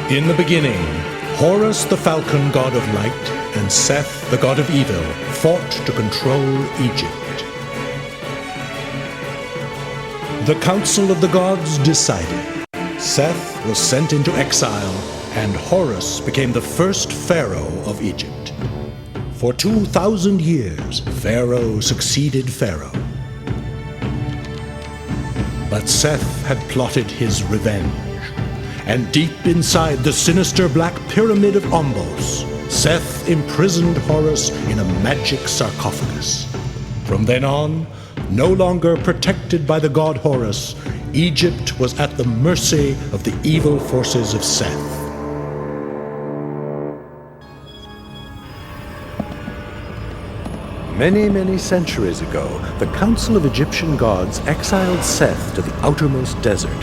In the beginning, Horus the falcon god of light and Seth the god of evil fought to control Egypt. The council of the gods decided. Seth was sent into exile, and Horus became the first pharaoh of Egypt. For 2,000 years, Pharaoh succeeded Pharaoh. But Seth had plotted his revenge. And deep inside the sinister Black Pyramid of Ombos, Seth imprisoned Horus in a magic sarcophagus. From then on, no longer protected by the god Horus, Egypt was at the mercy of the evil forces of Seth. Many, many centuries ago, the Council of Egyptian Gods exiled Seth to the outermost desert.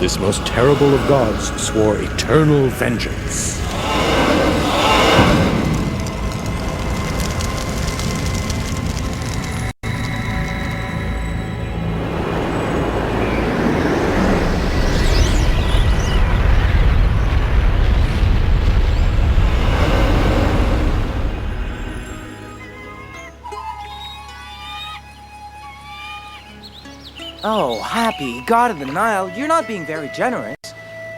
This most terrible of gods swore eternal vengeance. Oh, Happy, god of the Nile, you're not being very generous.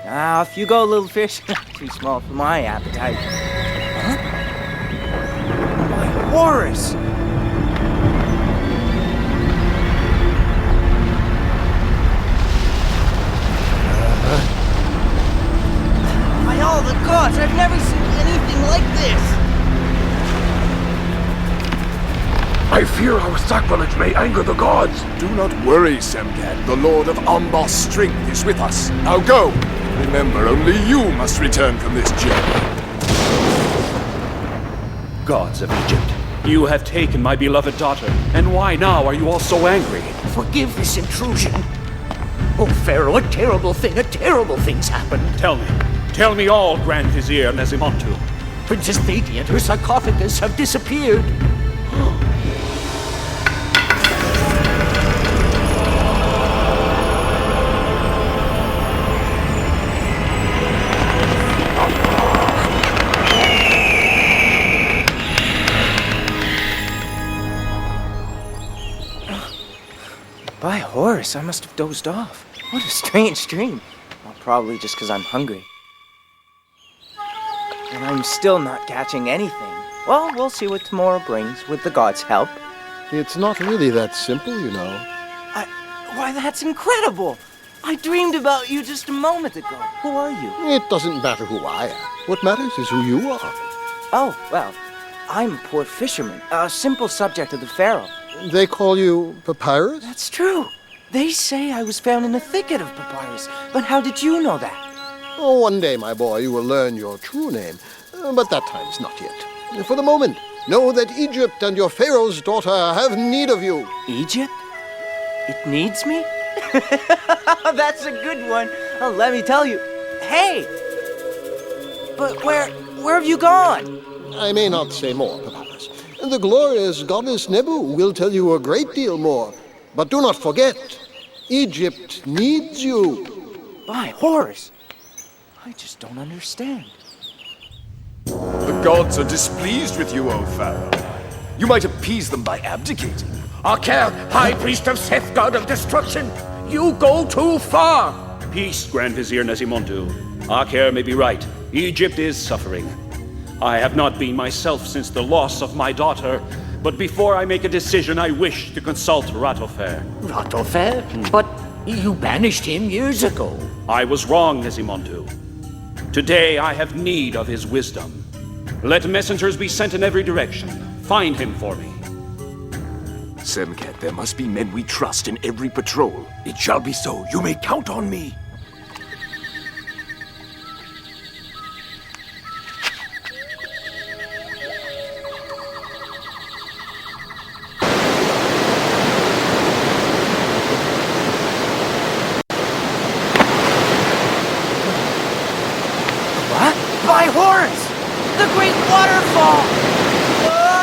Off you go, little fish. Too small for my appetite. Huh? My Horus! By all the gods, I've never seen anything like this! I fear our sacrilege may anger the gods. Do not worry, Semgad. The Lord of Ombos' strength is with us. Now go! Remember, only you must return from this journey. Gods of Egypt, you have taken my beloved daughter, and why now are you all so angry? Forgive this intrusion. Oh, Pharaoh, a terrible thing's happened. Tell me all, Grand Vizier Nesimontu. Princess Theti and her sarcophagus have disappeared. By Horus, I must have dozed off. What a strange dream. Well, probably just because I'm hungry. And I'm still not catching anything. Well, we'll see what tomorrow brings, with the gods' help. It's not really that simple, you know. Why, that's incredible! I dreamed about you just a moment ago. Who are you? It doesn't matter who I am. What matters is who you are. Oh, well, I'm a poor fisherman, a simple subject of the Pharaoh. They call you Papyrus? That's true. They say I was found in a thicket of papyrus. But how did you know that? Oh, one day, my boy, you will learn your true name. But that time is not yet. For the moment, know that Egypt and your Pharaoh's daughter have need of you. Egypt? It needs me? That's a good one. Oh, let me tell you. Hey! But where have you gone? I may not say more, Papyrus. The glorious goddess Nebu will tell you a great deal more. But do not forget, Egypt needs you. By Horus! I just don't understand. The gods are displeased with you, O Pharaoh. You might appease them by abdicating. Aker, High Priest of Seth, God of Destruction, you go too far. Peace, Grand Vizier Nesimontu. Aker may be right. Egypt is suffering. I have not been myself since the loss of my daughter, but before I make a decision, I wish to consult Ratofer. Ratofer? But you banished him years ago. I was wrong, Nesimontu. Today I have need of his wisdom. Let messengers be sent in every direction. Find him for me. Semgad, there must be men we trust in every patrol. It shall be so. You may count on me. What? By Horus! The great waterfall! Ah!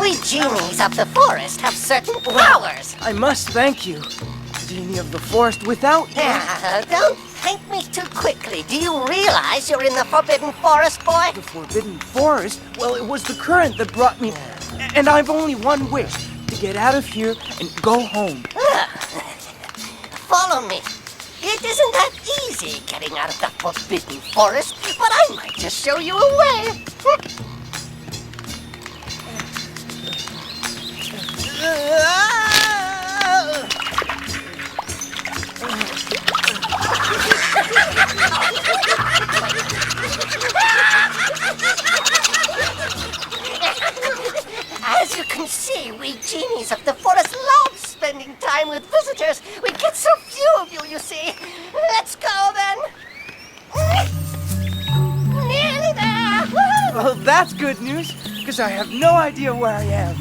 We genies of the forest have certain powers. I must thank you, Genie of the Forest. Without you... Don't thank me too quickly. Do you realize you're in the Forbidden Forest, boy? The Forbidden Forest? Well, it was the current that brought me... And I've only one wish, to get out of here and go home. Follow me. It isn't that easy getting out of the Forbidden Forest, but I might just show you a way. As you can see, we genies of the forest love spending time with visitors. We get so few of you, you see. Let's go, then. Nearly there. Woo! Well, that's good news, because I have no idea where I am.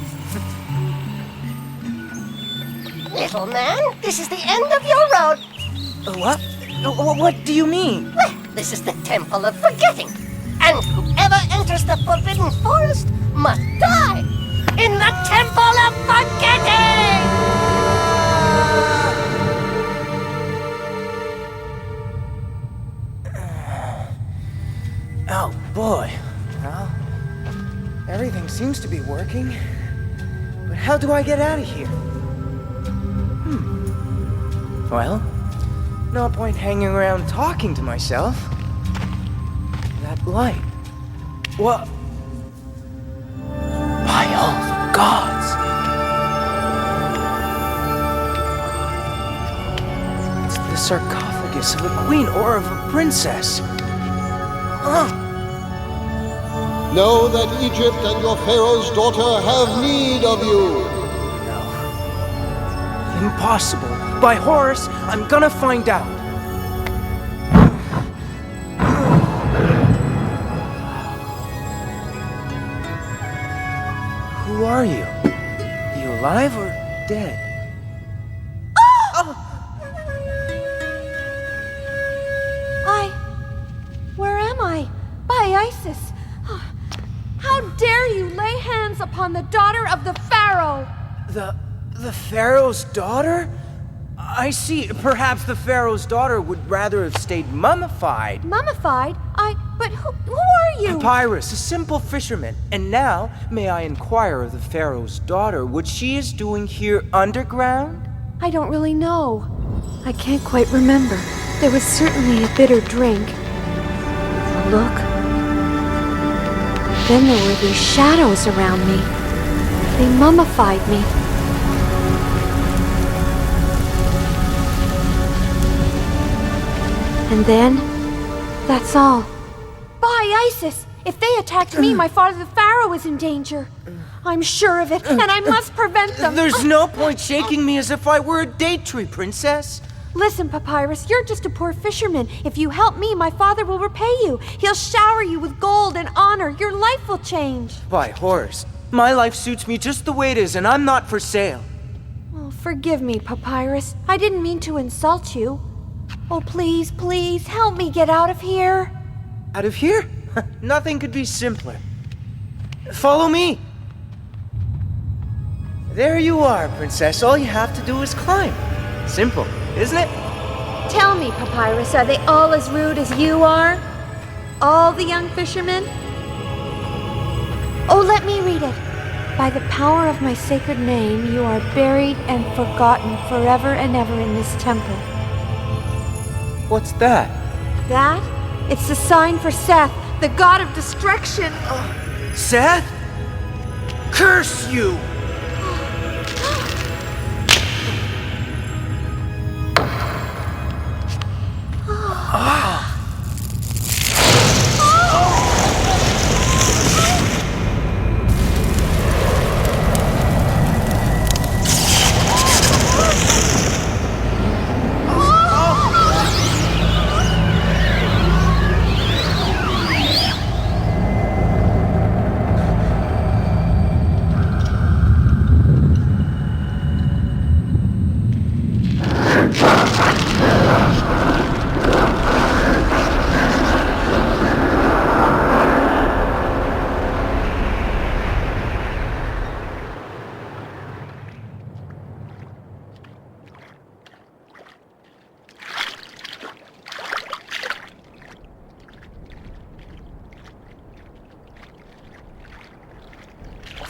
Little man, this is the end of your road. What? What do you mean? This is the Temple of Forgetting. And whoever enters the Forbidden Forest must die in the Temple of Forgetting! Oh, boy. Well, everything seems to be working. But how do I get out of here? Well, no point hanging around talking to myself. That light. What? By all the gods! It's the sarcophagus of a queen or of a princess. Know that Egypt and your Pharaoh's daughter have need of you. Impossible. By Horus, I'm gonna find out. Who are you? You alive or dead? Where am I? By Isis. How dare you lay hands upon the daughter of the Pharaoh? The Pharaoh's daughter? I see. Perhaps the Pharaoh's daughter would rather have stayed mummified. Mummified? But who are you? Papyrus, a simple fisherman. And now, may I inquire of the Pharaoh's daughter what she is doing here underground? I don't really know. I can't quite remember. There was certainly a bitter drink. A look. Then there were these shadows around me. They mummified me. And then, that's all. By Isis! If they attacked me, my father the Pharaoh is in danger. I'm sure of it, and I must prevent them. There's no point shaking me as if I were a date tree, princess. Listen, Papyrus, you're just a poor fisherman. If you help me, my father will repay you. He'll shower you with gold and honor. Your life will change. By Horus, my life suits me just the way it is, and I'm not for sale. Oh, forgive me, Papyrus. I didn't mean to insult you. Oh, please, please, help me get out of here. Out of here? Nothing could be simpler. Follow me. There you are, princess. All you have to do is climb. Simple, isn't it? Tell me, Papyrus, are they all as rude as you are? All the young fishermen? Oh, let me read it. By the power of my sacred name, you are buried and forgotten forever and ever in this temple. What's that? That? It's the sign for Seth, the god of destruction. Seth? Curse you!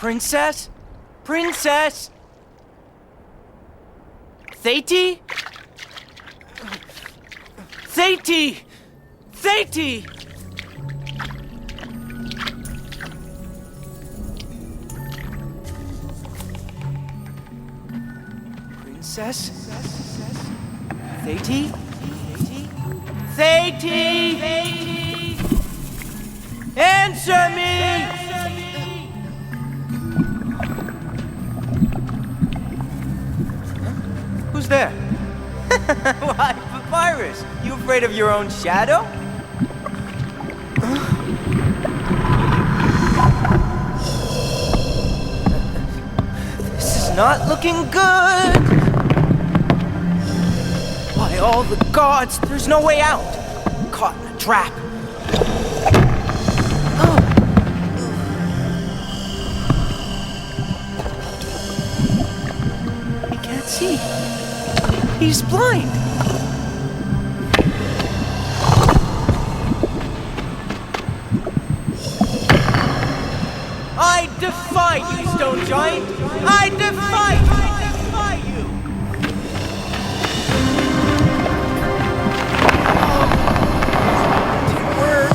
Princess? Princess? Thetis? Thetis! Thetis! Princess? Thetis? Thetis! Answer me! Who's there? Why, Papyrus? You afraid of your own shadow? This is not looking good. By all the gods, there's no way out. I'm caught in a trap. He can't see. He's blind. I defy you, Stone Giant! I defy you! I defy you! Didn't work.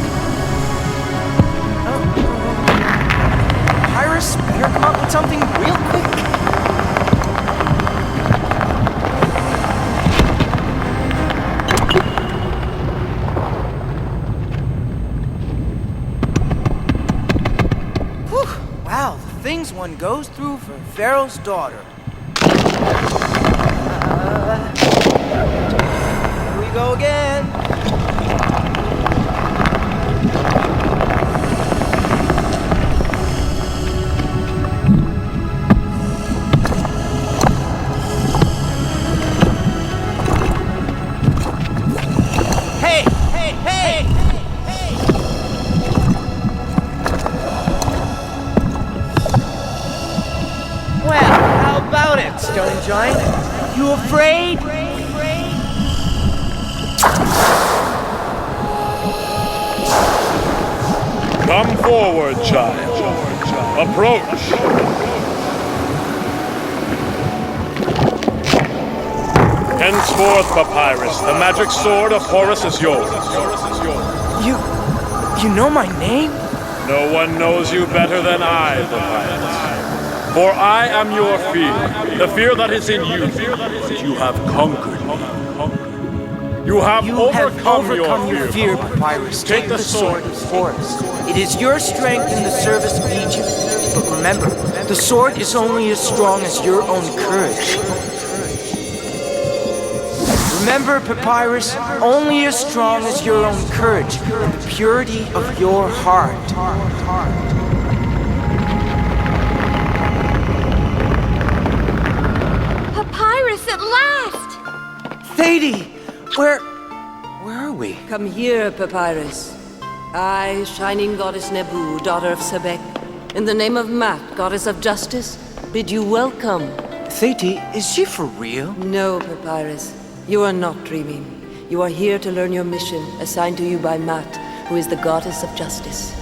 Papyrus, better come up with something real quick. Wow, the things one goes through for Pharaoh's daughter. Here we go again. Hey! Hey! Hey! Well, how about it, Stone Giant? You afraid? Come forward, child. Approach. Henceforth, Papyrus, the magic sword of Horus is yours. You know my name? No one knows you better than I, Papyrus. For I am your fear, the fear that is in you. But you have conquered me. You have overcome your fear, Papyrus. Take the sword of Horus. It is your strength in the service of Egypt. But remember, the sword is only as strong as your own courage. Remember, Papyrus, only as strong as your own courage and the purity of your heart. Papyrus, at last! Thetis! Where are we? Come here, Papyrus. I, shining goddess Nebu, daughter of Sebek, in the name of Mat, goddess of justice, bid you welcome. Thetis, is she for real? No, Papyrus. You are not dreaming. You are here to learn your mission, assigned to you by Mat, who is the goddess of justice.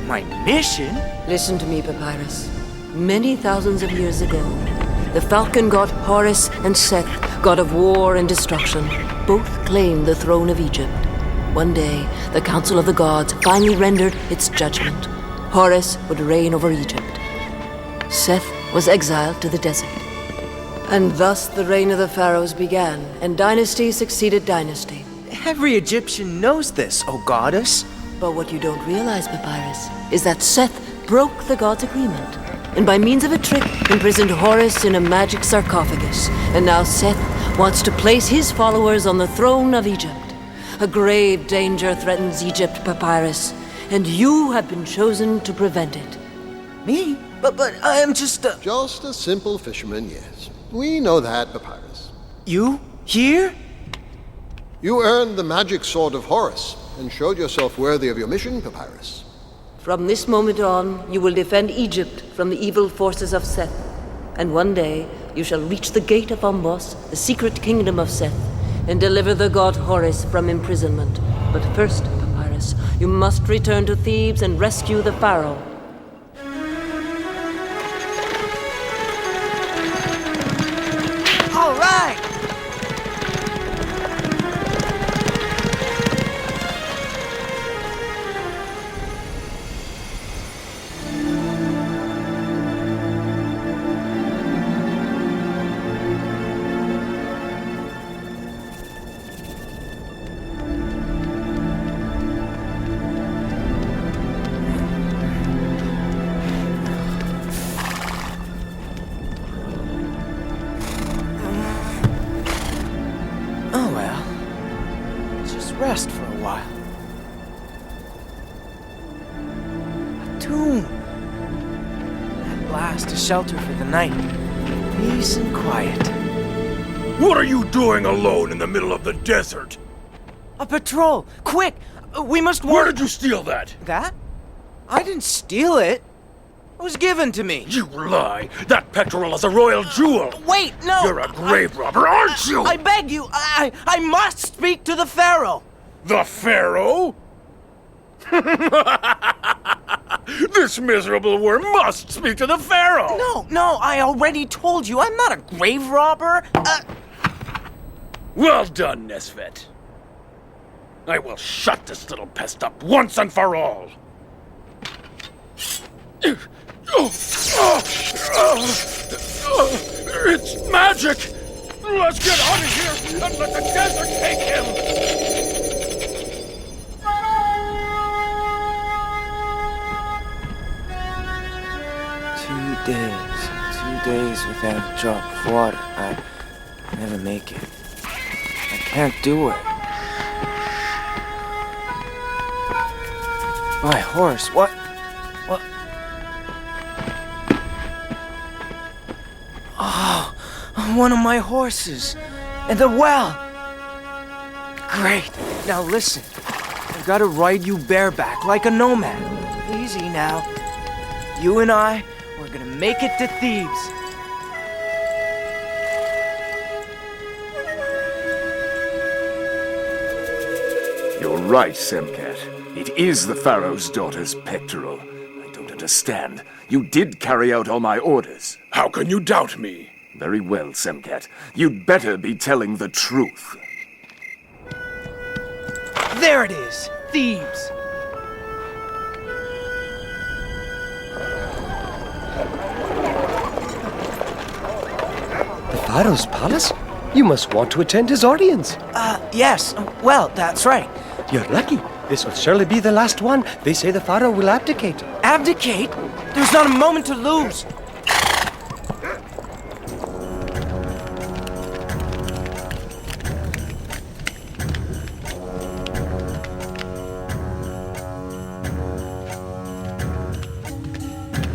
My mission? Listen to me, Papyrus. Many thousands of years ago, the falcon god Horus and Seth, god of war and destruction, both claimed the throne of Egypt. One day, the Council of the Gods finally rendered its judgment. Horus would reign over Egypt. Seth was exiled to the desert. And thus the reign of the pharaohs began, and dynasty succeeded dynasty. Every Egyptian knows this, O goddess. But what you don't realize, Papyrus, is that Seth broke the gods' agreement, and by means of a trick imprisoned Horus in a magic sarcophagus. And now Seth wants to place his followers on the throne of Egypt. A grave danger threatens Egypt, Papyrus, and you have been chosen to prevent it. Me? But I am just a... Just a simple fisherman, yes. We know that, Papyrus. You? Here? You earned the magic sword of Horus and showed yourself worthy of your mission, Papyrus. From this moment on, you will defend Egypt from the evil forces of Seth. And one day, you shall reach the gate of Ombos, the secret kingdom of Seth, and deliver the god Horus from imprisonment. But first, Papyrus, you must return to Thebes and rescue the pharaoh. tomb. At last, a shelter for the night. Peace and quiet. What are you doing alone in the middle of the desert? A patrol! Quick! We must Where did you steal that? That? I didn't steal it. It was given to me. You lie! That petrol is a royal jewel! Wait, no! You're a grave robber, aren't you? I beg you! I must speak to the Pharaoh! The Pharaoh? This miserable worm must speak to the Pharaoh! No, I already told you, I'm not a grave robber. Well done, Nesvet. I will shut this little pest up once and for all. It's magic! Let's get out of here and let the desert take him! 2 days without a drop of water. I never make it. I can't do it. My horse, what? Oh, one of my horses. And the well. Great. Now listen. I've got to ride you bareback like a nomad. Easy now. You and I, we're gonna make it to Thebes. You're right, Semkat. It is the Pharaoh's daughter's pectoral. I don't understand. You did carry out all my orders. How can you doubt me? Very well, Semkat. You'd better be telling the truth. There it is, Thebes. The Pharaoh's palace? You must want to attend his audience. Yes. Well, that's right. You're lucky. This will surely be the last one. They say the Pharaoh will abdicate. Abdicate? There's not a moment to lose.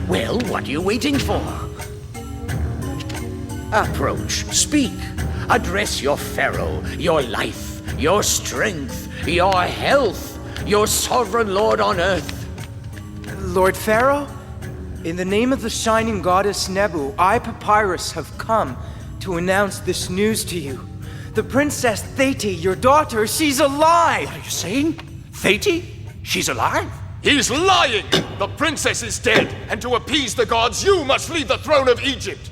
Well, what are you waiting for? Approach, speak. Address your pharaoh, your life, your strength, your health, your sovereign lord on earth. Lord Pharaoh, in the name of the shining goddess Nebu, I, Papyrus, have come to announce this news to you. The Princess Thetis, your daughter, she's alive! What are you saying? Thetis? She's alive? He's lying! The princess is dead, and to appease the gods, you must leave the throne of Egypt!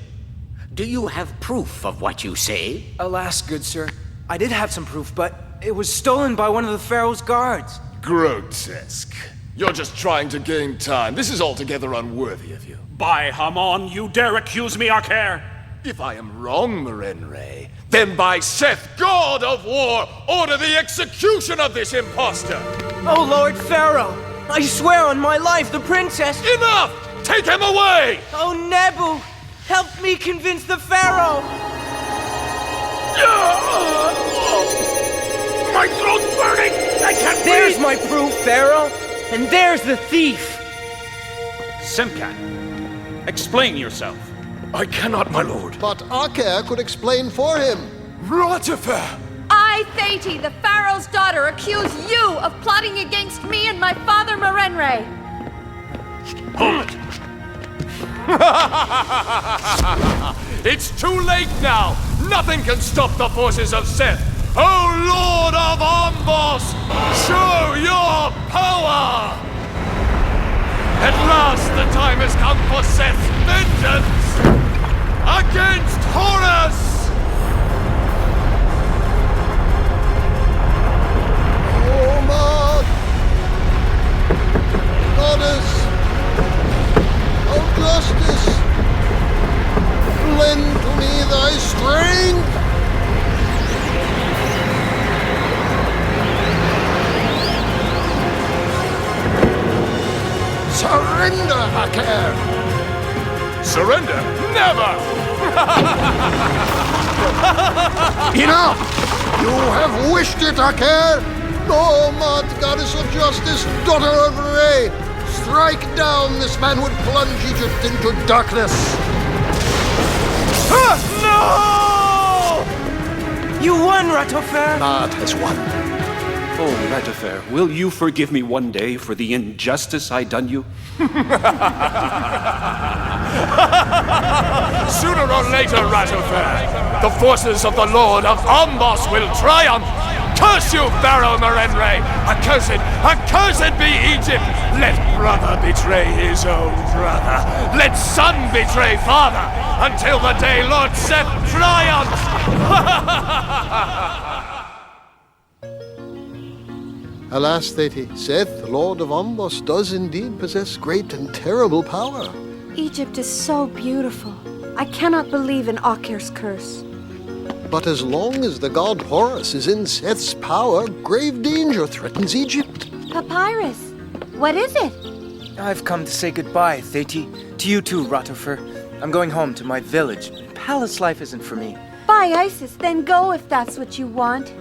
Do you have proof of what you say? Alas, good sir, I did have some proof, but it was stolen by one of the Pharaoh's guards. Grotesque. You're just trying to gain time. This is altogether unworthy of you. By Hammon, you dare accuse me, Aker? If I am wrong, Merenre, then by Seth, god of war, order the execution of this impostor! Oh, Lord Pharaoh, I swear on my life, the princess— Enough! Take him away! Oh, Nebu, help me convince the Pharaoh! My throat's burning! I can't There's breathe! my proof, Pharaoh! And there's the thief! Semkat, explain yourself. I cannot, my lord. But Aker could explain for him. Rotifer! I, Thetis, the Pharaoh's daughter, accuse you of plotting against me and my father Merenre. Hold it. It's too late now! Nothing can stop the forces of Seth! O Lord of Ombos! Show your power! At last the time has come for Seth's vengeance! Against Horus! Oh, my goddess of justice, lend to me thy strength! Surrender, Aker! Surrender? Never! Enough! You have wished it, Aker! Oh, mad goddess of justice, daughter of Re, Strike down! This man would plunge Egypt into darkness! No! You won, Ratofer! Maat has won. Oh, Ratofer, will you forgive me one day for the injustice I done you? Sooner or later, Ratofer, the forces of the Lord of Ombos will triumph! Curse you, Pharaoh Merenre! Accursed be Egypt! Let brother betray his own brother! Let son betray father! Until the day Lord Seth triumphs! Alas, Thetis, Seth, Lord of Ombos, does indeed possess great and terrible power. Egypt is so beautiful. I cannot believe in Akhir's curse. But as long as the god Horus is in Seth's power, grave danger threatens Egypt. Papyrus, what is it? I've come to say goodbye, Thetis. To you too, Ratofer. I'm going home to my village. Palace life isn't for me. By Isis, then go if that's what you want.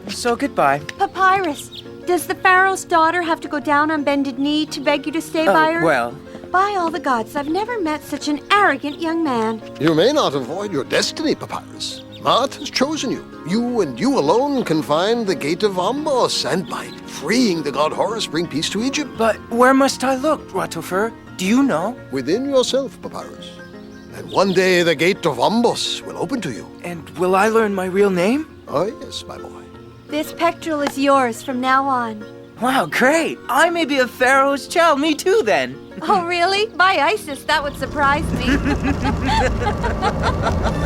So goodbye. Papyrus, does the pharaoh's daughter have to go down on bended knee to beg you to stay by her? Well, by all the gods, I've never met such an arrogant young man. You may not avoid your destiny, Papyrus. Maat has chosen you. You and you alone can find the gate of Ombos, and by freeing the god Horus, bring peace to Egypt. But where must I look, Ratofer? Do you know? Within yourself, Papyrus. And one day the gate of Ombos will open to you. And will I learn my real name? Oh, yes, my boy. This pectoral is yours from now on. Wow, great! I may be a pharaoh's child. Me too, then. Oh, really? By Isis, that would surprise me.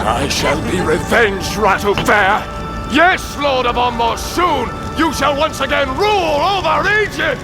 I shall be revenged, Ratofer! Yes, Lord of Ombos, soon you shall once again rule over Egypt!